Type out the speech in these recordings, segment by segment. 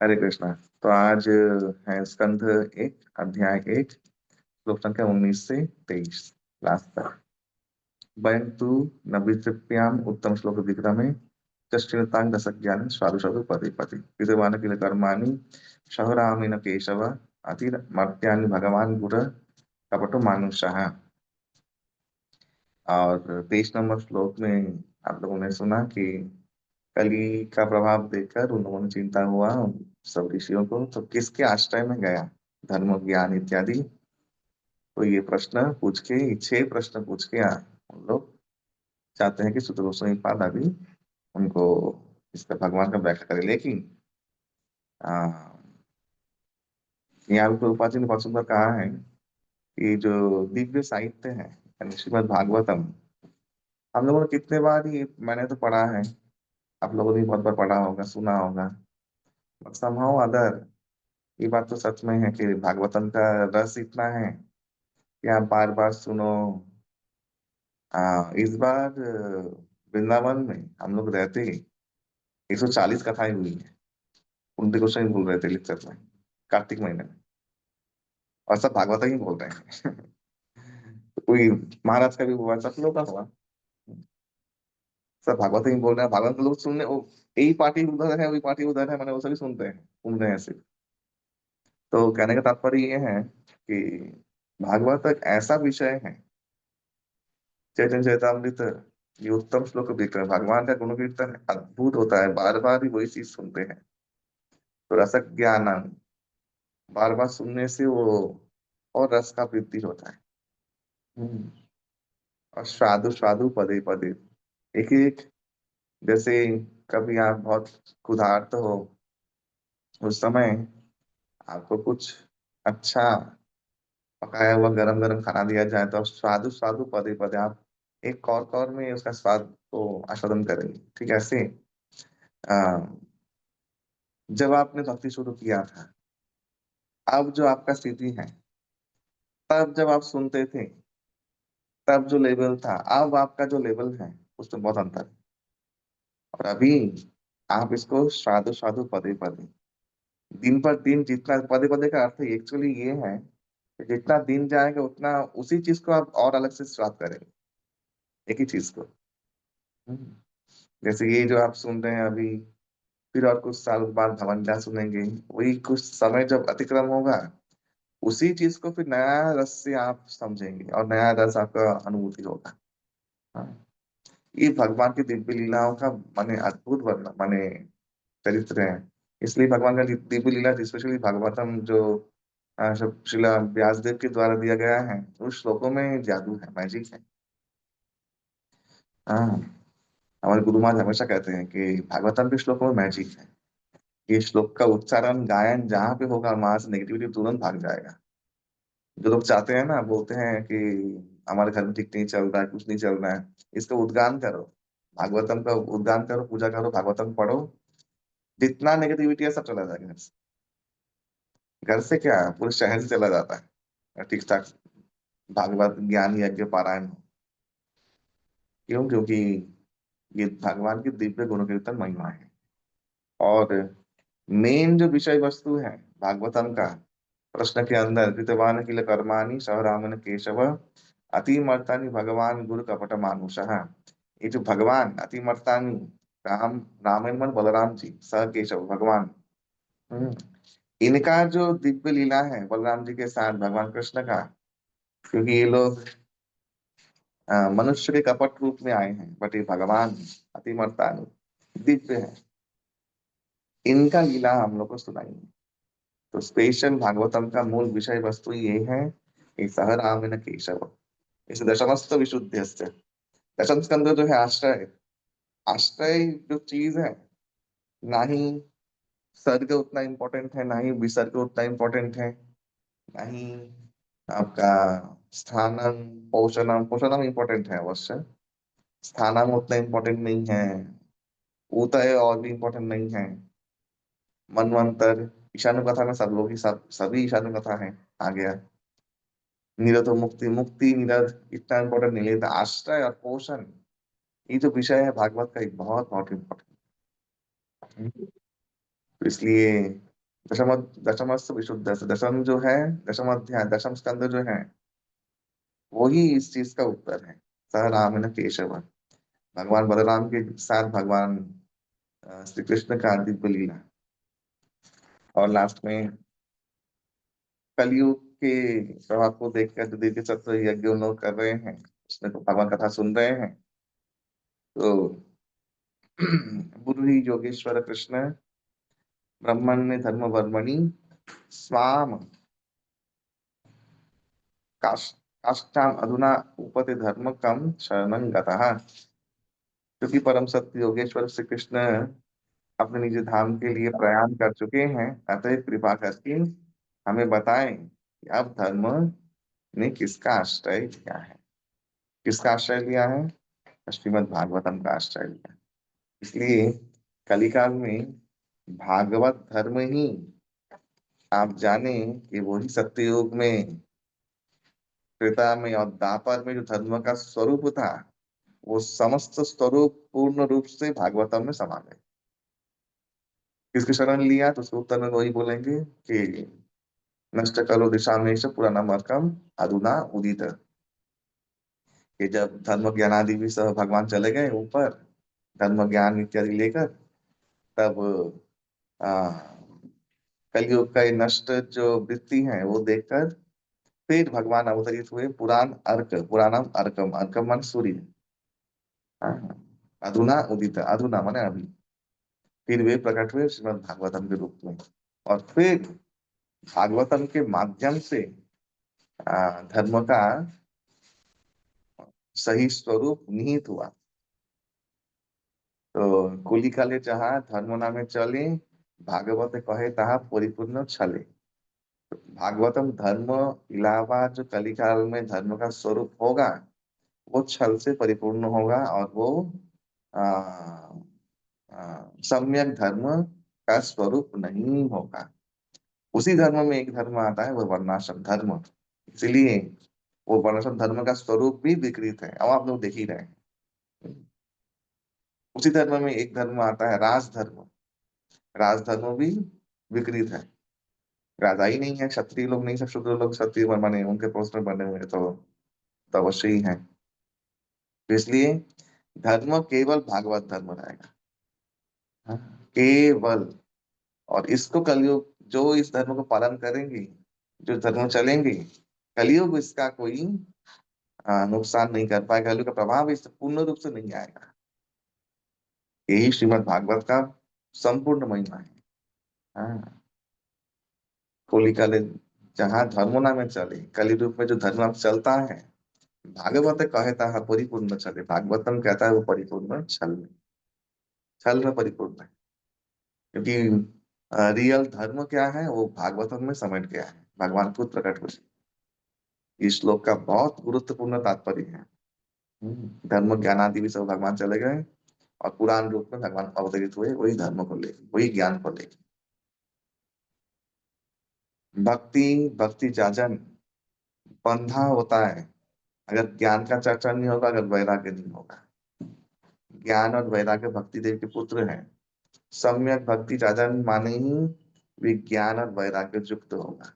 हरे कृष्णा। तो आज है स्कंध एक, अध्याय एक, श्लोक संख्या 19 से 23 लास्ट तक। वयं तु नववितृप्याम उत्तम श्लोक विक्रमे चष्टिरतांग रसज्ञान स्वादु स्वादु पदे पदे विद्यमान किल कर्माणि शहरामेन केशव अतिमर्त्यानि भगवान गुर कपटो मानुषः। और 23 नंबर श्लोक में आप लोगों ने सुना कि कली का प्रभाव देखकर उन लोगों ने चिंता हुआ उन सब ऋषियों को, तो किसके आश्रय में गया, धर्म ज्ञान इत्यादि। तो ये प्रश्न पूछ के, ये 6 प्रश्न पूछ के हम लोग चाहते हैं कि सूत्र गोस्वामी पाद अभी उनको इसका भगवान का व्याख्या करें। लेकिन आ, यहाँ भी प्रभुपाद जी ने बहुत सुंदर कहा है कि जो दिव्य साहित्य है यानी श्रीमद् भागवतम, हम लोगों ने कितने बार ये, मैंने तो पढ़ा है, आप लोगों ने भी बहुत बार पढ़ा होगा, सुना होगा, समहाउ अदर ये बात तो सच में है कि भागवतम का रस इतना है कि आप बार बार सुनो। इस बार वृंदावन में हम लोग रहते ही 140 कथाएं हुई है। कुंती गोस्वामी बोल रहे थे लेक्चर में, कार्तिक महीने में, और सब भागवत ही बोल रहे हैं। तो कोई महाराज का भी हुआ, सब लोग का हुआ, सब भागवत ही बोल रहे हैं। भागवत लोग सुनने वो, यही पार्टी उधर है, वही पार्टी उधर है, मैंने वो सभी सुनते हैं, सुन रहे हैं सिर्फ। तो कहने का तात्पर्य ये है कि भागवत एक ऐसा विषय है, चैतन्य चैतामृत, ये उत्तम श्लोक विक्रम, भगवान का गुण कीर्तन अद्भुत होता है, बार बार ही वही चीज सुनते हैं। तो रस ज्ञान, बार बार सुनने से वो और रस का वृद्धि होता है। हम्म। और स्वादु स्वादु पदे पदे, एक एक, जैसे कभी आप बहुत क्षुधार्त हो, उस समय आपको कुछ अच्छा पकाया हुआ गरम गरम खाना दिया जाए तो स्वादु स्वादु पदे पदे आप एक कौर कौर में उसका स्वाद को आस्वादन करेंगे। ठीक है, ऐसे जब आपने भक्ति शुरू किया था, अब जो आपका स्थिति है, तब जब आप सुनते थे, तब जो लेवल था, अब आपका जो लेवल है, उसमें बहुत अंतर है। और अभी आप इसको साधु साधु पदे पदे, दिन पर दिन, जितना पदे पदे का अर्थ एक्चुअली ये है कि जितना दिन जाएगा उतना उसी चीज को आप और अलग से स्वाद करेंगे, एक ही चीज को। हम्म। जैसे ये जो आप सुन रहे हैं अभी, फिर और कुछ साल बाद धवंजा सुनेंगे, वही कुछ समय जब अतिक्रम होगा, उसी चीज को फिर नया रस से आप समझेंगे और नया रस आपका अनुभूति होगा। हाँ। ये भगवान की दिव्य लीलाओं का माने अद्भुत वर्णन, माने चरित्र है। इसलिए भगवान का दिव्य लीला, स्पेशली भागवतम जो सब श्रीला व्यासदेव के द्वारा दिया गया है, उस श्लोकों में जादू है, मैजिक है। हाँ, हमारे गुरु महाराज हमेशा कहते हैं कि भागवतम के श्लोकों में मैजिक है। ये श्लोक का उच्चारण गायन जहाँ पे होगा, वहां से नेगेटिविटी तुरंत भाग जाएगा। जो लोग चाहते हैं ना, बोलते हैं कि हमारे घर में ठीक नहीं चल रहा है, कुछ नहीं चल रहा है, इसका उद्गान करो, भागवतम का उद्गान करो, पूजा करो, भागवतम पढ़ो, जितना नेगेटिविटी है सब चला जाएगा घर से। घर से क्या, पूरे शहर से चला जाता है ठीक ठाक भागवत ज्ञान यज्ञ पारायण हो। क्यों? क्योंकि ये भगवान की दिव्य गुण कीर्तन महिमा है। और मेन जो विषय वस्तु है भागवतम का, प्रश्न के अंदर कृतवान किल कर्माणि सह रामन केशव अतिमर्तानि भगवान गुरु कपट मानुषः। ये जो भगवान अतिमर्तानि, राम, रामायण मन बलराम जी, सह केशव भगवान, हम्म, इनका जो दिव्य लीला है बलराम जी के साथ भगवान कृष्ण का, क्योंकि ये लोग मनुष्य के कपट रूप में आए हैं, बट ये भगवान अतिमर्तानि दिव्य है, इनका लीला हम लोग को सुनाएंगे। तो स्पेशल भागवतम का मूल विषय वस्तु ये है कि सह रामेण केशव, इस दशमस्त विशुद्ध, दशम स्कंद जो है आश्रय, आश्रय जो चीज है, ना ही सर्ग उतना इम्पोर्टेंट है, ना ही विसर्ग उतना इम्पोर्टेंट है, ना ही आपका स्थानम पोषणम, पोषणम इम्पोर्टेंट है अवश्य, स्थानम उतना इम्पोर्टेंट नहीं है, उतय और भी इम्पोर्टेंट नहीं है, मनवंतर, ईशानु कथा में सब लोग ही, सब सभी ईशानु कथा है, आ गया। निरतो मुक्ति, मुक्ति निरत इतना इम्पोर्टेंट नहीं है। तो आश्रय और पोषण, ये जो विषय है भागवत का, एक बहुत बहुत इम्पोर्टेंट। तो इसलिए दशम दशमस्थ विशुद्ध, दशम जो है, दशम अध्याय, दशम स्कंद जो है, वही इस चीज का उत्तर है। स राम न केशव, भगवान बलराम के साथ भगवान श्री कृष्ण का दिव्य लीला। और लास्ट में कलयुग के प्रभाव को देखकर जो दीर्घ चक्र यज्ञ उन लोग कर रहे हैं, उसमें तो भगवान कथा सुन रहे हैं, तो गुरु ही योगेश्वर कृष्ण ब्रह्मण्य धर्म वर्मणि स्वाम काष्ठाम अधुना उपति धर्म कम शरणं गतः। क्योंकि परम सत्य योगेश्वर श्री कृष्ण अपने निज धाम के लिए प्रयाण कर चुके हैं, अतः कृपा करके हमें बताएं कि अब धर्म ने किसका आश्रय लिया है। किसका आश्रय लिया है? श्रीमद् भागवतम का आश्रय लिया। इसलिए कलिकाल में भागवत धर्म ही, आप जाने कि वही सत्ययुग में, त्रेता में और द्वापर में जो धर्म का स्वरूप था, वो समस्त स्वरूप पूर्ण रूप से भागवतम में समा गए। किसकी शरण लिया? तो उसके उत्तर में वही बोलेंगे कि नष्ट करो दिशा में पुराना मरकम अधुना उदित। कि जब धर्म ज्ञानादि भी सब भगवान चले गए ऊपर, धर्म ज्ञान इत्यादि लेकर, तब आ, कलयुग का ये नष्ट जो वृत्ति है वो देखकर फिर भगवान अवतरित हुए पुराण अर्क, पुराणम अर्कम, अर्कम मान सूर्य। हाँ, अधुना उदित, अधुना माने अभी। फिर वे प्रकट हुए श्रीमद् भागवतम के रूप में, और फिर भागवतम के माध्यम से धर्म का सही स्वरूप निहित हुआ। तो कुली काले जहाँ धर्म नामे चले, भागवत कहे तहाँ परिपूर्ण छले। भागवतम धर्म इलावा जो कलिकाल में धर्म का स्वरूप होगा, वो छल से परिपूर्ण होगा, और वो आ, सम्यक धर्म का स्वरूप नहीं होगा। उसी धर्म में एक धर्म आता है, वो वर्णाश्रम धर्म। इसलिए वो वर्णाश्रम धर्म का स्वरूप भी विकृत है, अब आप लोग देख ही रहे हैं। उसी धर्म में एक धर्म आता है राजधर्म, राजधर्म भी विकृत है। राजा ही नहीं है, क्षत्रिय लोग नहीं, सब शूद्र लोग क्षत्रिय बने, उनके पोस्टर बने हुए हैं, तो अवश्य ही है। तो इसलिए धर्म केवल भागवत धर्म रहेगा। हाँ, केवल। और इसको कलयुग, जो इस धर्म को पालन करेंगे, जो धर्म चलेंगे, कलयुग इसका कोई नुकसान नहीं कर पाएगा, कलयुग का प्रभाव इस पूर्ण रूप से नहीं आएगा। यही श्रीमद् भागवत का संपूर्ण महिमा है। हाँ, होली काले जहाँ धर्मों में चले, कलि रूप में जो धर्म चलता है, भागवत कहता है परिपूर्ण छले, भागवतम कहता है वो परिपूर्ण छल में, छल में परिपूर्ण है। क्योंकि रियल धर्म क्या है, वो भागवतम में समेट गया है, भगवान खुद प्रकट हुए। इस श्लोक का बहुत गुरुत्वपूर्ण तात्पर्य है। धर्म ज्ञान आदि भी सब भगवान चले गए, और पुराण रूप में भगवान अवतरित हुए, वही धर्म को लेके, वही ज्ञान को लेके। भक्ति, भक्ति जाजन बंधा होता है अगर ज्ञान का चर्चा नहीं होगा, अगर वैराग्य नहीं होगा। ज्ञान और वैराग्य भक्ति देव के पुत्र हैं। सम्यक भक्ति जाजन माने ही विज्ञान और वैराग्य युक्त होगा।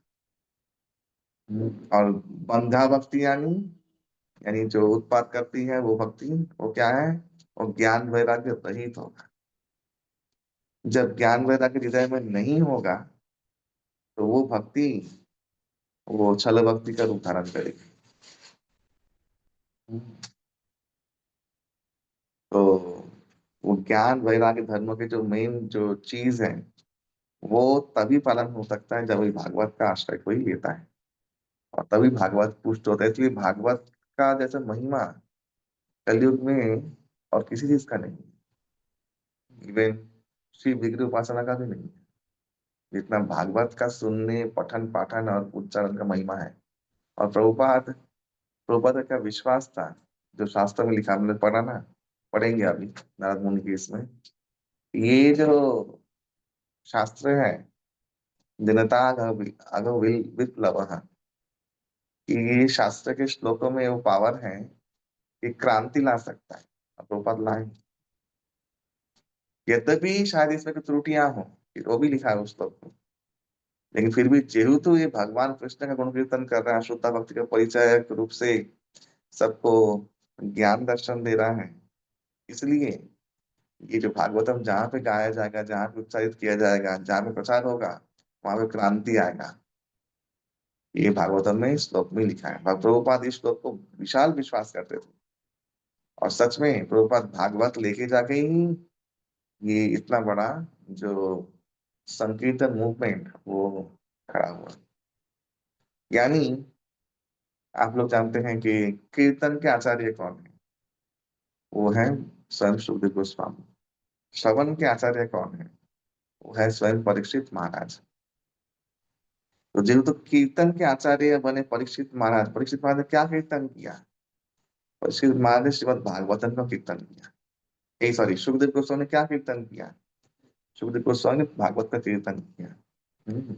और बंधा भक्ति यानी जो उत्पाद करती है वो भक्ति, वो क्या है? वो ज्ञान वैराग्य रहित होगा। जब ज्ञान वैराग्य हृदय में नहीं होगा, तो वो भक्ति, वो छल भक्ति का रूप धारण करेगी। तो वो ज्ञान वैराग्य धर्म के जो मेन जो चीज है, वो तभी पालन हो सकता है जब वही भागवत का आश्रय कोई लेता है, और तभी भागवत पुष्ट होता है। इसलिए भागवत का जैसे महिमा कलयुग में और किसी चीज का नहीं, इवन शिव विग्रह उपासना का भी नहीं है, जितना भागवत का सुनने, पठन पाठन और उच्चारण का महिमा है। और प्रभुपाद, प्रभुपाद का क्या विश्वास था, जो शास्त्र में लिखा, हमने पढ़ा ना, पढ़ेंगे अभी नारद मुनि की इसमें, ये जो शास्त्र है, जनता अगो विप्लव, कि ये शास्त्र के श्लोकों में वो पावर है कि क्रांति ला सकता है। अब प्रभुपाद लाए, यद्यपि शायद इसमें कुछ त्रुटियां हो, वो भी लिखा है उस श्लोक में, लेकिन फिर भी जेहेतु ये भगवान कृष्ण का गुण कीर्तन कर रहा है, शुद्ध भक्ति का परिचय रूप से सबको ज्ञान दर्शन दे रहा है, इसलिए ये जो भागवतम जहाँ पे गाया जाएगा, जहाँ पे उच्चारित किया जाएगा, जहाँ पे प्रचार होगा, वहां पे क्रांति आएगा। ये भागवतम में इस श्लोक में लिखा है। प्रभुपाद इस श्लोक को विशाल विश्वास करते थे, और सच में प्रभुपाद भागवत लेके जाके ही ये इतना बड़ा जो संकीर्तन मूवमेंट वो खड़ा हुआ। यानी आप लोग जानते हैं कि कीर्तन के आचार्य कौन है? वो है स्वयं सुखदेव गोस्वामी। श्रवण के आचार्य कौन है? वो है स्वयं परीक्षित महाराज। तो जेहेतु कीर्तन के आचार्य बने परीक्षित महाराज, परीक्षित महाराज ने क्या कीर्तन किया? परीक्षित महाराज ने श्रीमद् भागवतम का कीर्तन किया। ए सॉरी, सुखदेव गोस्वामी ने क्या कीर्तन किया? सुखदेव गोस्वामी ने भागवत का कीर्तन किया। हम्म।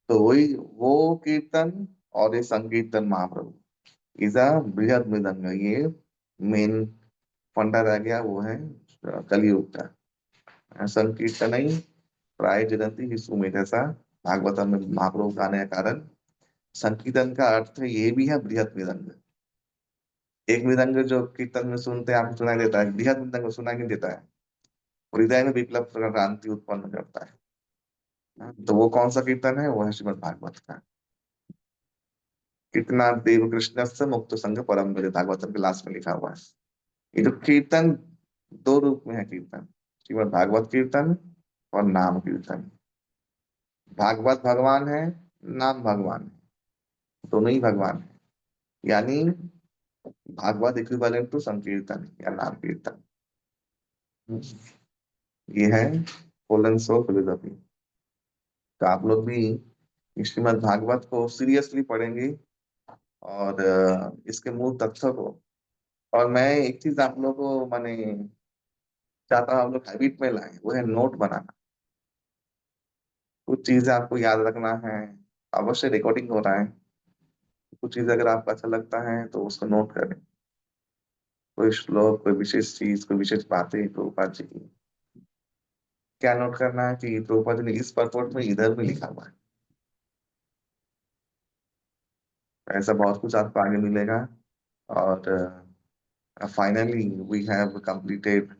तो वही वो कीर्तन और ये संकीर्तन महाप्रभु इज अ बृहद मृदंग, ये मेन फंडा रह गया, वो है कलयुग का संकीर्तन ही प्राय जगंती की सुमित। ऐसा भागवतम में महाप्रभु का आने का कारण संकीर्तन का अर्थ ये भी है बृहद मृदंग। एक मृदंग जो कीर्तन में सुनते हैं आपको सुनाई देता है, बृहद मृदंग सुनाई नहीं देता है, और हृदय में विप्लव क्रांति उत्पन्न करता है। तो वो कौन सा कीर्तन है? वो है श्रीमद् भागवत का। कितना देव कृष्ण से मुक्त संग परम गति, भागवतम के लास्ट में लिखा हुआ है। ये जो कीर्तन दो रूप में है कीर्तन, श्रीमद् भागवत कीर्तन और नाम कीर्तन। भागवत भगवान है, नाम भगवान है, दोनों ही भगवान है। यानी भागवत इक्विवेलेंट टू संकीर्तन या नाम कीर्तन। ये है फुल एंड सोल फिलोसफी। तो आप लोग भी श्रीमद् भागवत को सीरियसली पढ़ेंगे, और इसके मूल तत्व को। और मैं एक चीज आप लोग को माने चाहता हूँ आप लोग हैबिट में लाएं, वो है नोट बनाना। कुछ चीजें आपको याद रखना है, अवश्य रिकॉर्डिंग हो रहा है। कुछ चीज अगर आपको अच्छा लगता है तो उसको नोट करें। कोई श्लोक, कोई विशेष चीज, कोई विशेष बातें प्रभुपाद जी की, क्या नोट करना है कि प्रभुपाद जी ने इस परपोर्ट में इधर भी लिखा हुआ है। ऐसा बहुत कुछ आपको आगे मिलेगा। और finally we have completed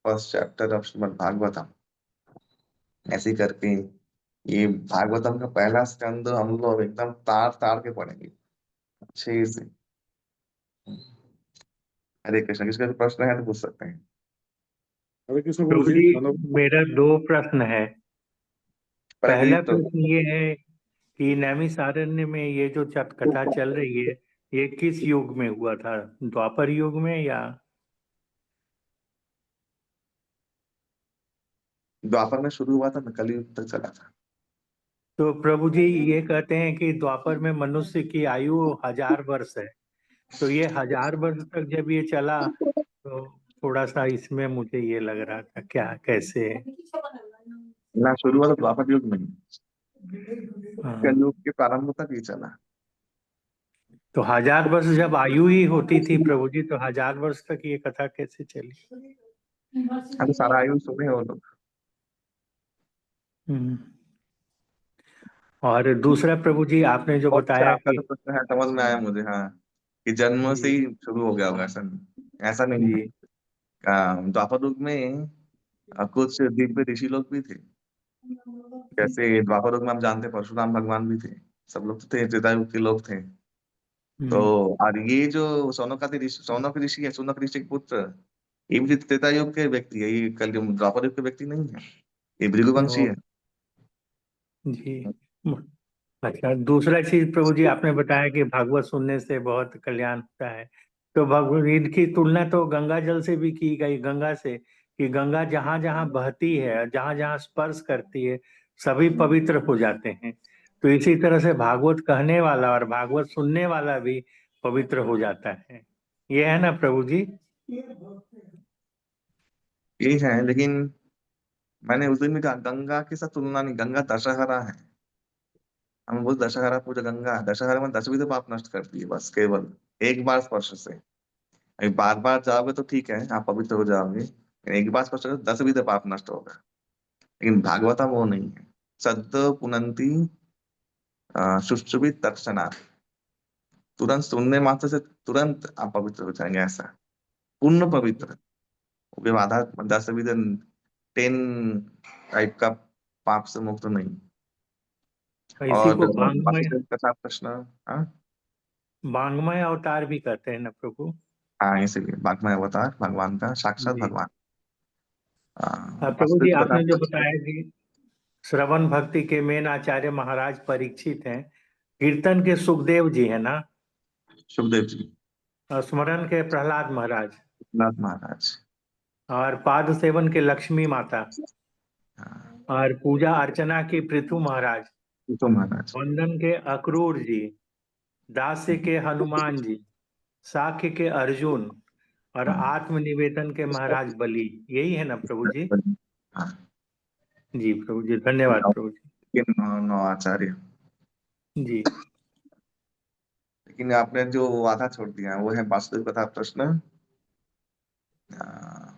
first chapter of Shrimad Bhagavatam. ऐसे ही करके ये भागवतम का पहला स्कंद हम लोग एकदम तार तार के पढ़ेंगे अच्छे से। हरे कृष्ण, किसका कोई प्रश्न है तो पूछ सकते हैं। हरे कृष्ण गुरु प्रभु जी। जी, धन्यवाद। मेरा दो प्रश्न है। पहले पहला तो प्रश्न ये है कि नैमिषारण्य में ये जो कथा चल रही है, ये किस युग में हुआ था? द्वापर युग में या? द्वापर में शुरू हुआ था न, कलयुग तक चला था। तो प्रभु जी ये कहते हैं कि द्वापर में मनुष्य की आयु 1000 वर्ष है। तो ये 1000 वर्ष तक जब ये चला, तो थोड़ा सा इसमें मुझे ये लग रहा था क्या कैसे है? ना, शुरू हुआ तो द्वापर युग में ही, हाँ। कलयुग के प्रारंभ तक ही चला। तो 1000 वर्ष जब आयु ही होती थी प्रभु जी, तो 1000 वर्ष तक ये कथा कैसे चली? अब सारा आयु सुने वो लोग। हम्म। और दूसरा प्रभु जी, आपने जो बहुत अच्छा बताया आपका कि जो प्रश्न है, समझ में आया मुझे। हाँ, कि जन्म से जी ही शुरू हो गया होगा, ऐसा नहीं, ऐसा नहीं है। जी। द्वापर युग में कुछ दिव्य ऋषि लोग भी थे। जैसे द्वापर युग में हम जानते हैं परशुराम भगवान भी थे, सब लोग तो थे, त्रेता युग के लोग थे। तो हम्म। और ये जो सौनक ऋषि है, सौनक ऋषि के पुत्र, ये भी त्रेता युग के व्यक्ति है, ये कलयुग द्वापर युग के व्यक्ति नहीं है, ये भृगुवंशी ओ, है। जी। अच्छा, दूसरा चीज प्रभु जी, आपने बताया कि भागवत सुनने से बहुत कल्याण होता है। तो भगवत इनकी तुलना तो गंगा जल से भी की गई, गंगा से, कि गंगा जहाँ जहाँ बहती है, जहाँ जहाँ स्पर्श करती है, सभी पवित्र हो जाते हैं। तो इसी तरह से भागवत कहने वाला और भागवत सुनने वाला भी पवित्र हो जाता है। ये है ना प्रभु जी? ये है, लेकिन मैंने उस दिन भी कहा गंगा के साथ तुलना नहीं, गंगा दशहरा है। हम बोल दशहरा पूजा, गंगा दशहरा में 10 भी तो पाप नष्ट करती है, बस केवल एक बार स्पर्श से। अभी बार बार जाओगे तो ठीक है, आप पवित्र हो जाओगे, लेकिन एक बार स्पर्श करोगे 10 भी तो पाप नष्ट होगा। लेकिन भागवतम वो नहीं है। सद्य पुनंती शुष्चुभित तत्क्षणात्, तुरंत सुनने मात्र से तुरंत आप पवित्र हो जाएंगे, ऐसा पूर्ण पवित्र। विवादा 10 विधि 10 टाइप का पाप से मुक्त नहीं। इसी और को वांग्मय वासुदेव का था प्रश्न। हाँ वांग्मय अवतार भी कहते हैं ना प्रभु। हाँ, इसीलिए वाग्मय अवतार भगवान का, साक्षात जी। भगवान। प्रभु जी, वासुदेव का था आपने जो प्रश्न। बताया कि श्रवण भक्ति के मेन आचार्य महाराज परीक्षित हैं, कीर्तन के सुखदेव जी है ना, सुखदेव जी, और स्मरण के प्रहलाद महाराज, नाथ महाराज। और पाद सेवन के लक्ष्मी माता, हाँ, और पूजा अर्चना के पृथु महाराज, तो महाराज। वंदन के अक्रूर जी, दास्य के हनुमान जी, साख्य के अर्जुन, और हाँ, आत्मनिवेदन के महाराज बलि। यही है ना प्रभु जी? हाँ, जी प्रभु जी, धन्यवाद प्रभु जी। ये नौ आचार्य। जी। लेकिन आपने जो आधा छोड़ दिया वो है वासुदेव कथा प्रश्न। आ,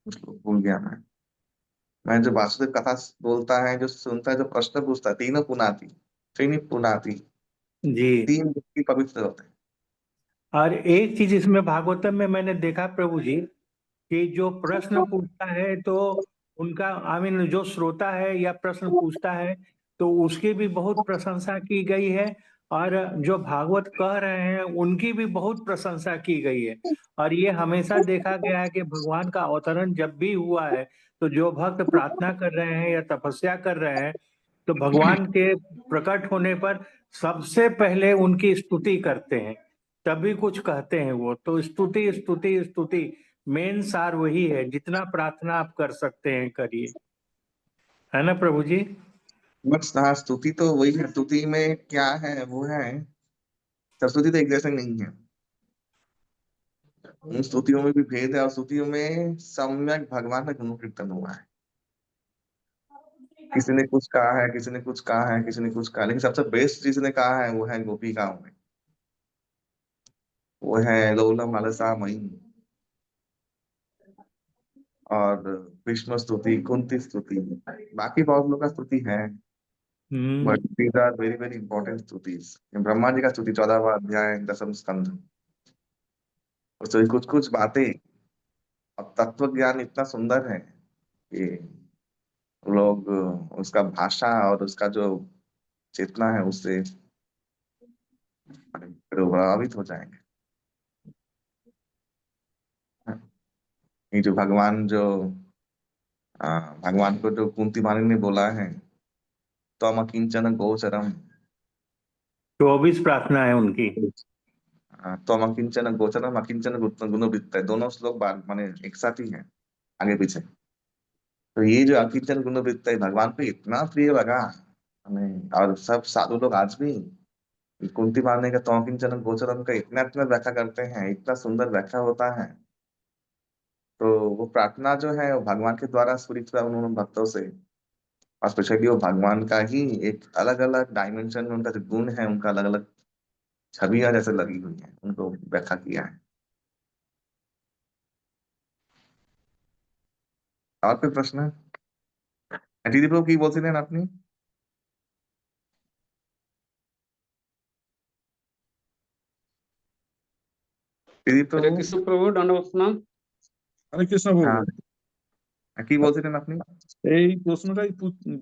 उसको भूल गया मैं जो वासुदेव कथा बोलता है, जो सुनता है, जो प्रश्न पूछता है, तीनों पुनाती, त्रीनी पुनाती, जी। तीन व्यक्ति पवित्र होते हैं। और एक चीज इसमें भागवतम में मैंने देखा प्रभु जी, कि जो प्रश्न पूछता है तो उनका आई मीन जो श्रोता है या प्रश्न पूछता है तो उसकी भी बहुत प्रशंसा की गई है, और जो भागवत कह रहे हैं उनकी भी बहुत प्रशंसा की गई है। और ये हमेशा देखा गया है कि भगवान का अवतरण जब भी हुआ है तो जो भक्त प्रार्थना कर रहे हैं या तपस्या कर रहे हैं तो भगवान के प्रकट होने पर सबसे पहले उनकी स्तुति करते हैं, तभी कुछ कहते हैं वो। तो स्तुति स्तुति स्तुति मेन सार वही है, जितना प्रार्थना आप कर सकते हैं करिए, है ना प्रभु जी? बस हाँ, स्तुति तो वही है। स्तुति में क्या है, वो है, सब स्तुति तो एक जैसे नहीं है। उन स्तुतियों में भी भेद है, और स्तुतियों में सम्यक भगवान का गुण कीर्तन हुआ है। किसी ने कुछ कहा है, किसी ने कुछ कहा है, किसी ने कुछ कहा, लेकिन सबसे बेस्ट जिसने कहा है वो है गोपिकाओं में, वो है लोलम लालसा मई, और विष्णु स्तुति, कुंती स्तुति। बाकी बहुत लोग का स्तुति है, hmm. But these are very very important स्तुतिस। ब्रह्मा जी का स्तुति 14वां अध्याय 10वीं स्कंध, उसमें कुछ कुछ बातें और तत्व ज्ञान इतना सुंदर है कि लोग उसका भाषा और उसका जो चेतना है उससे प्रभावित हो जाएंगे। ये जो भगवान जो भगवान को जो कुंती मालिनी ने बोला है, त्वम अकिंचन गोचरम, 24 प्रार्थना है उनकी। त्वम अकिंचन गोचरम अकिंचन गुणवृत्त है, दोनों श्लोक माने एक साथ ही है, आगे पीछे। तो ये जो अकिंचन गुणवृत्त है भगवान को इतना प्रिय लगा हमें, और सब साधु लोग आज भी कुंती मारने का त्वम अकिंचन गोचरम का इतना इतना व्याख्या करते हैं, इतना सुंदर व्याख्या होता है। तो वो प्रार्थना जो है वो भगवान के द्वारा स्फुरित हुआ उन्होंने भक्तों से, और स्पेशली वो भगवान का ही एक अलग अलग डायमेंशन में उनका जो गुण है, उनका अलग अलग छवियां जैसे लगी हुई है, उनको व्याख्या किया है। और कोई प्रश्न? दीदी प्रभु की बोलती ना अपनी। दीदी हरे प्रभु। कृष्ण प्रभु, दंडवत प्रणाम। হরে কৃষ্ণ প্রভু। हाँ, কি বলছিলেন আপনি? এই প্রশ্নটাই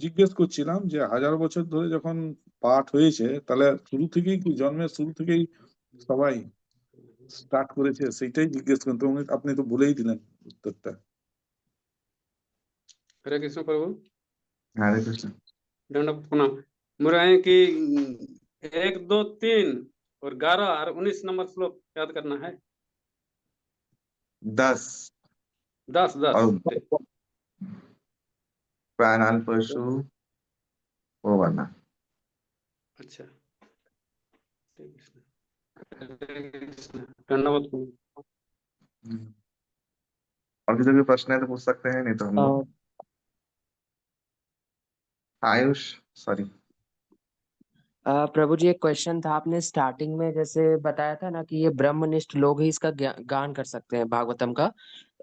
জিজ্ঞেস করছিলাম যে 1000 বছর ধরে যখন পাঠ হয়েছে তাহলে শুরু থেকেই কি জন্মের শুরু থেকেই সবাই স্টার্ট করেছে, সেইটাই জিজ্ঞেস করতে। আপনি তো বলেই দিলেন উত্তরটা। हरे कृष्ण प्रभु, हरे कृष्ण। दंडवत प्रणाम। मुझे है कि 1, 2, 3 और 11 और 19 नंबर श्लोक याद करना है। 10 10 10 और प्राणाल पशु वो वाला। अच्छा, हरे कृष्ण, दंडवत प्रणाम। और किसी भी प्रश्न है तो पूछ सकते हैं, नहीं तो हम लोग आयुष, सॉरी। प्रभु जी, एक क्वेश्चन था। आपने स्टार्टिंग में जैसे बताया था ना कि ये ब्रह्मनिष्ठ लोग ही इसका गान कर सकते हैं भागवतम का।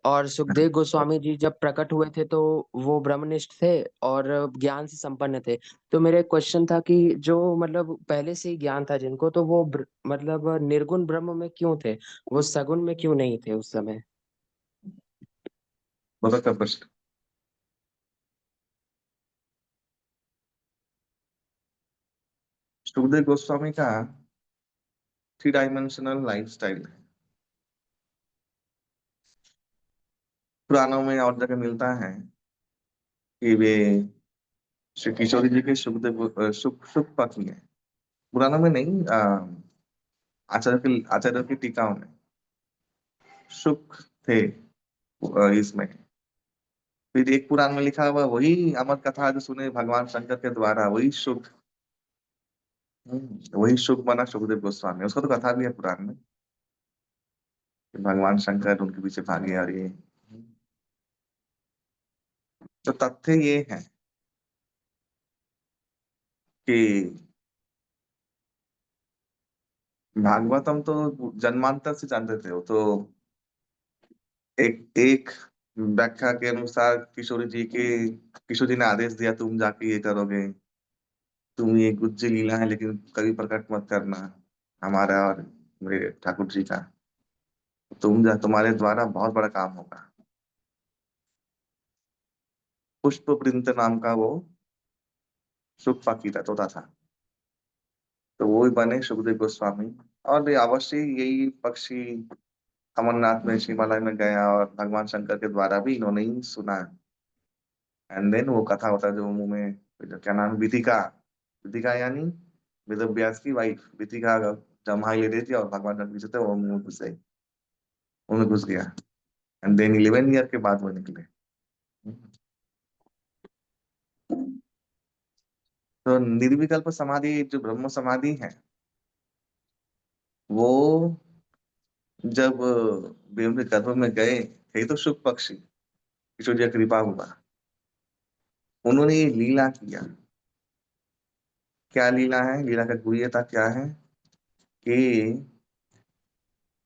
और सुखदेव गोस्वामी जी जब प्रकट हुए थे तो वो ब्रह्मनिष्ठ थे और ज्ञान से संपन्न थे। तो मेरा क्वेश्चन था कि जो मतलब पहले से ही ज्ञान था जिनको, तो वो मतलब निर्गुण ब्रह्म में क्यों थे, वो सगुण में क्यों नहीं थे उस समय? बहुत अच्छा प्रश्न। सुखदेव गोस्वामी का 3 डायमेंशनल लाइफ स्टाइल है। पुराणों में और जगह मिलता है कि वे श्री किशोरी जी के सुख सुख पत्नी है। पुराणों में नहीं, आचार्य की टीकाओं में सुख थे। इसमें फिर एक पुराण में लिखा हुआ वही अमर कथा जो सुने भगवान शंकर के द्वारा, वही सुख, वही सुख बना सुखदेव गोस्वामी। उसका तो कथा भी है पुराण में कि भगवान शंकर उनके पीछे भागे। और ये तो तथ्य ये है कि भागवतम तो जन्मांतर से जानते थे। वो तो एक एक व्याख्या के अनुसार किशोर जी ने आदेश दिया, तुम जाके ये करोगे, तुम ये गुज्ज लीला है लेकिन कभी प्रकट मत करना हमारा और मेरे ठाकुर जी का। तुम्हारे द्वारा बहुत बड़ा काम होगा। पुष्प प्रिंत नाम का वो सुख फाकी था, तोता था। तो वो ही बने सुखदेव गोस्वामी। और ये अवश्य यही पक्षी अमरनाथ में हिमालय में गया और भगवान शंकर के द्वारा भी इन्होंने ही सुना। एंड देन वो कथा होता है जो मुंह में, जो क्या नाम है, विधिका। विधिका यानी वेद व्यास की वाइफ विधिका जमाई ले रही थी और भगवान शंकर पीछे थे, वो मुंह में घुस गया। एंड देन 11 ईयर के बाद वो निकले। तो निर्विकल्प समाधि जो ब्रह्म समाधि है, वो जब बेम के गर्भ में गए थे तो शुभ पक्षी किशोर जी का कृपा हुआ, उन्होंने ये लीला किया। क्या लीला है? लीला का गुह्यता क्या है कि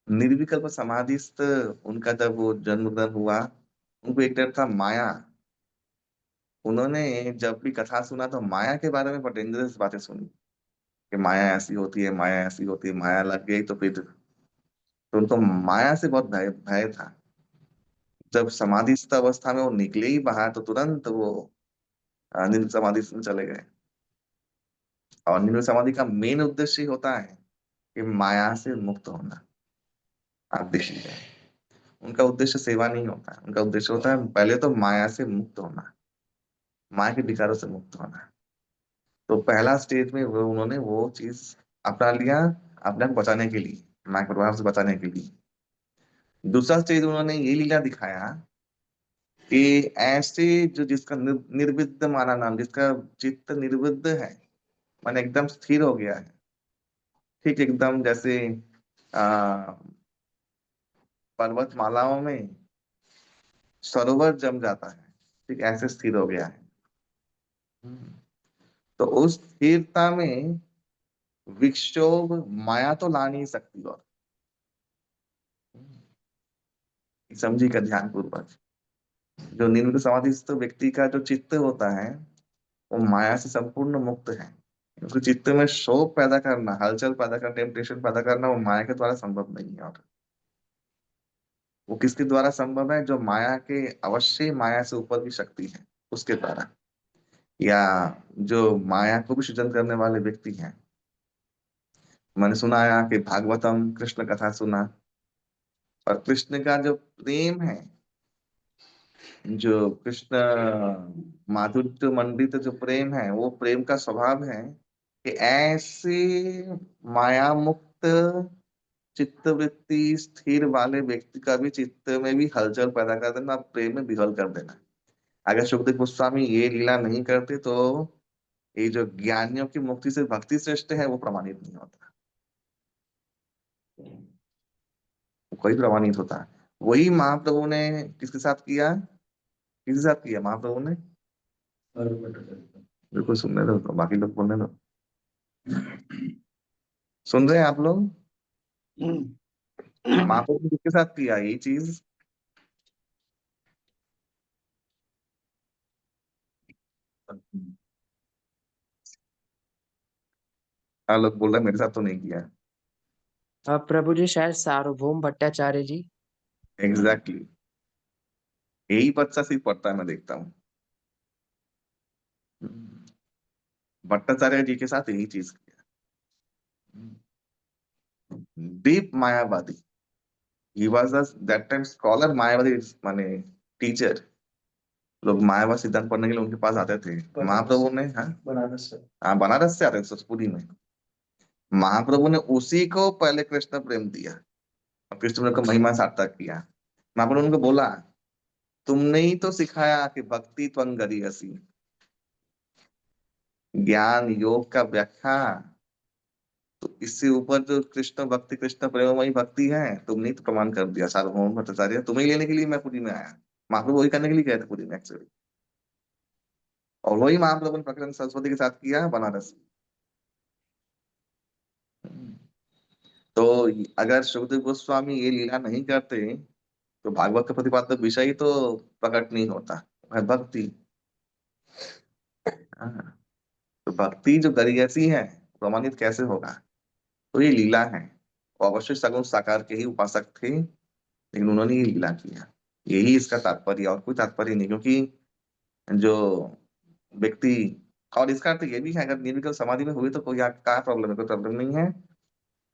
निर्विकल्प समाधिस्थ उनका जब वो जन्म ग्रहण हुआ, उनको एक डर था माया। उन्होंने जब भी कथा सुना तो माया के बारे में बड़ी डेंजरस बातें सुनी कि माया ऐसी होती है, माया ऐसी होती है, माया लग गई तो फिर, तो उनको माया से बहुत भय भय था। जब समाधिस्थ अवस्था में वो निकले ही बाहर तो तुरंत वो निर्विकल्प समाधि में चले गए। और निर्विकल्प समाधि का मेन उद्देश्य ही होता है कि माया से मुक्त होना। आप देखिए, उनका उद्देश्य सेवा नहीं होता है, उनका उद्देश्य होता है पहले तो माया से मुक्त होना, माया के विकारों से मुक्त होना। तो पहला स्टेज में वो उन्होंने वो चीज अपना लिया अपने आप को बचाने के लिए, माया के प्रभाव से बचाने के लिए। दूसरा स्टेज उन्होंने ये लीला दिखाया कि ऐसे जो जिसका निर्विद्ध माना नाम, जिसका चित्त निर्विद्ध है, मन एकदम स्थिर हो गया है, ठीक एकदम जैसे आ, पर्वतमालाओं में सरोवर जम जाता है, ठीक ऐसे स्थिर हो गया है। तो उस स्थिरता में विक्षोभ माया तो ला नहीं सकती। और समझी का ध्यान पूर्वक, जो निम्न समाधिस्थ व्यक्ति का जो चित्त होता है वो माया से संपूर्ण मुक्त है। क्योंकि चित्त में शोक पैदा करना, हलचल पैदा करना, टेम्पटेशन पैदा करना वो माया के द्वारा संभव नहीं है। और वो किसके द्वारा संभव है? जो माया के, अवश्य माया से ऊपर की शक्ति है उसके द्वारा, या जो माया को भी सृजन करने वाले व्यक्ति हैं। मैंने सुना है कि भागवतम कृष्ण कथा सुना, और कृष्ण का जो प्रेम है, जो कृष्ण माधुर्य मंडित जो प्रेम है, वो प्रेम का स्वभाव है कि ऐसे माया मुक्त चित्त वृत्ति स्थिर वाले व्यक्ति का भी चित्त में भी हलचल पैदा कर देना, प्रेम में विह्वल कर देना। अगर सुखदेव गोस्वामी ये लीला नहीं करते तो ये जो ज्ञानियों की मुक्ति से भक्ति श्रेष्ठ है वो प्रमाणित नहीं होता, कोई प्रमाणित होता। वही महाप्रभु ने किसके साथ किया? किसके साथ किया महाप्रभु ने? बिल्कुल सुनने दो, तो बाकी लोग बोलने दो। सुन रहे हैं आप लोग? महाप्रभु ने किसके साथ किया ये चीज? हाँ, लोग बोल रहे हैं मेरे साथ तो नहीं किया। प्रभु जी शायद सार्वभौम भट्टाचार्य जी। एग्जैक्टली यही बच्चा सिर्फ पढ़ता है, मैं देखता हूँ। भट्टाचार्य जी के साथ यही चीज किया। डीप मायावादी, he was that time scholar, मायावादी माने टीचर। लोग मायावाद सिद्धांत पढ़ने के लिए उनके पास आते थे। महाप्रभु ने, हाँ बनारस से, हाँ बनारस से आते थे पुरी में। महाप्रभु ने उसी को पहले कृष्ण प्रेम दिया और कृष्ण प्रेम का महिमा सार्थक किया। महाप्रभु ने उनको बोला, तुमने ही तो सिखाया कि भक्ति त्वं गरीयसी, ज्ञान योग का व्याख्या, तो इससे ऊपर जो कृष्ण भक्ति कृष्ण प्रेममयी भक्ति है, तुमने ही तो प्रमाण कर दिया सार्वभौम भट्टाचार्य। तुम्हें लेने के लिए मैं पुरी में आया। महाप्रभु वही करने के लिए गए थे पुरी में एक्चुअली, और वही महाप्रभु ने प्रकरण सरस्वती के साथ किया बनारस में। तो अगर सुखदेव गोस्वामी ये लीला नहीं करते तो भागवत का प्रतिपादक विषय ही तो प्रकट नहीं होता, है भक्ति। हाँ, तो भक्ति जो गरियसी है प्रमाणित कैसे होगा? तो ये लीला है। वो अवश्य सगुण साकार के ही उपासक थे, लेकिन उन्होंने ये लीला किया। यही इसका तात्पर्य, और कोई तात्पर्य नहीं। क्योंकि जो व्यक्ति, और इसका अर्थ ये भी है, अगर निर्विकल्प समाधि में हुई तो कोई क्या प्रॉब्लम है? कोई प्रॉब्लम नहीं है।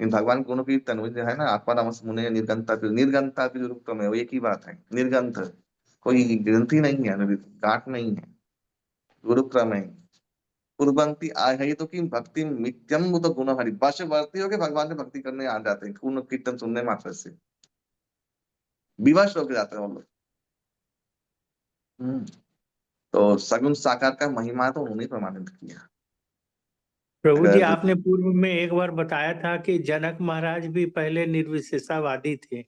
इन भगवान गुणों की तन्वी जो है ना, आत्मारामस मुने निर्गंता निर्गंता की जो रूप में, वो एक ही बात है, निर्गंथ। कोई ग्रंथि नहीं है, गांठ नहीं है, गुरु क्रम है। पूर्वंती आहे तो कि भक्ति नित्यम वो तो गुण हरि, वशवर्ती होके भगवान की भक्ति करने आ जाते हैं, पूर्ण कीर्तन सुनने मात्र से विवश होके जाते हैं वो लोग। हम्म। तो सगुण साकार का महिमा तो उन्होंने प्रमाणित किया। प्रभु जी, अगर, आपने पूर्व में एक बार बताया था कि जनक महाराज भी पहले निर्विशेषावादी थे।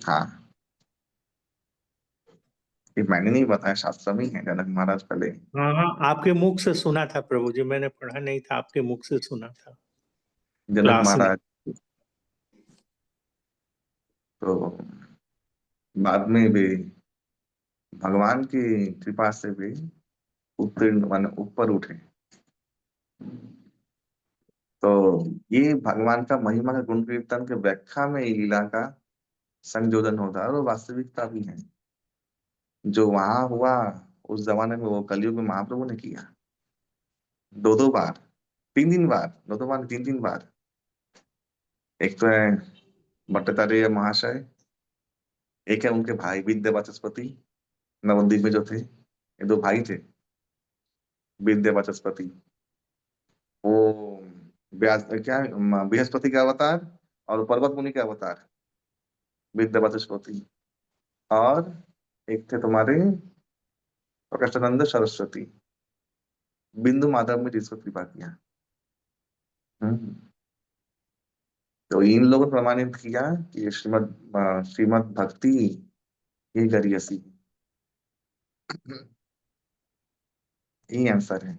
हाँ, ये मैंने नहीं बताया, शास्त्र में ही है, जनक महाराज पहले। हाँ हाँ, आपके मुख से सुना था प्रभु जी, मैंने पढ़ा नहीं था, आपके मुख से सुना था जनक क्लास में। महाराज तो बाद में भी भगवान की कृपा से भी उत्तीर्ण मान ऊपर उठे। तो ये भगवान का महिमा का गुण कीर्तन के व्याख्या में ये लीला का संयोजन होता है, और वो वास्तविकता भी है। जो वहां हुआ उस जमाने में, वो कलयुग में महाप्रभु ने किया। दो दो बार, तीन तीन बार, दो दो बार, तीन तीन बार। एक तो है भट्टाचार्य महाशय, एक है उनके भाई विद्या वाचस्पति, नवद्वीप में जो थे, ये दो भाई थे विद्या वाचस्पति। वो क्या बृहस्पति का अवतार और पर्वत मुनि का अवतार, विद्या वाचस्पति। और एक थे तुम्हारे प्रकाशानंद सरस्वती, बिंदु माधव में जिसको कृपा किया। हम्म। तो इन लोगों ने प्रमाणित किया कि श्रीमद भक्ति ये गरियसी। यही आंसर है।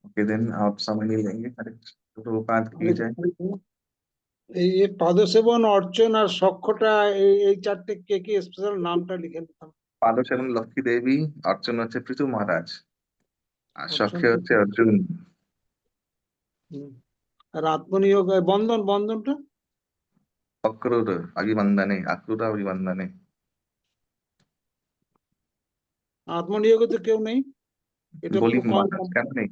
ओके देन, आप समझ नहीं लेंगे करेक्ट तो बात की जाए। এই পাদসেবন অর্চন আর সখ্যটা এই চারটে কে কি স্পেশাল নামটা লিখে নিতাম। पादोशरण लक्ष्मी देवी, अर्चन হচ্ছে পৃথু মহারাজ, আর অর্চন সখ্য হচ্ছে অর্জুন। আর আত্মনিয়োগ বন্ধন, বন্ধনটা অক্রুর অভিবন্দনে, অক্রুর অভিবন্দনে। আত্মনিয়োগে তো কেউ নেই, এটা বলি পুরো মহারাজ কেন নেই?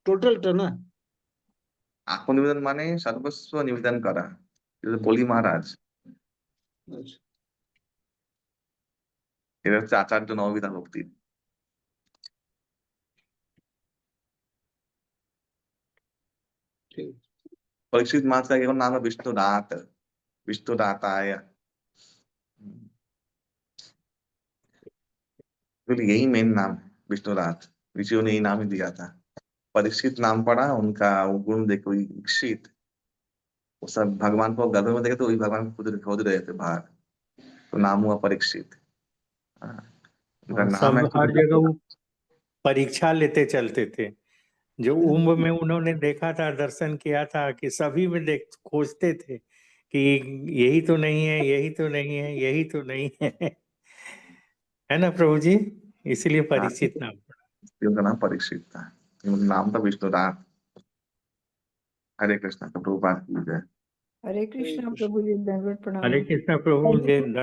টোটালটা না। আত্মনিবেদন মানে সর্বস্ব নিবেদন করা, এটা বলি মহারাজ। আচ্ছা, এটা হচ্ছে আচার্য নববিধা ভক্তি। ঠিক। परीक्षित महाराज का एक नाम है विष्णुदात, विष्णुदाताय। तो यही मेन नाम है विष्णुदात, ऋषियों ने यही नाम ही दिया था। परीक्षित नाम पड़ा उनका, वो गुण देखो इक्षित, वो सब भगवान को गर्भ में देखे तो वही भगवान को खुद खोद रहे थे बाहर, तो नाम हुआ परीक्षित। हाँ, उनका और नाम सब हर एक्चुअली जगह वो परीक्षा लेते चलते थे। जो उम्र में उन्होंने देखा था, दर्शन किया था, कि सभी में देख खोजते थे कि यही तो नहीं है, यही तो नहीं है, यही तो नहीं है। है ना प्रभु जी, इसीलिए परीक्षित नाम पड़ा। उनका नाम परीक्षित था, नाम था विष्णुदास। हरे कृष्ण, प्रभुपाद की जय। हरे कृष्णा प्रभु जी, दंडवत प्रणाम। हरे कृष्ण प्रभु जी, दंड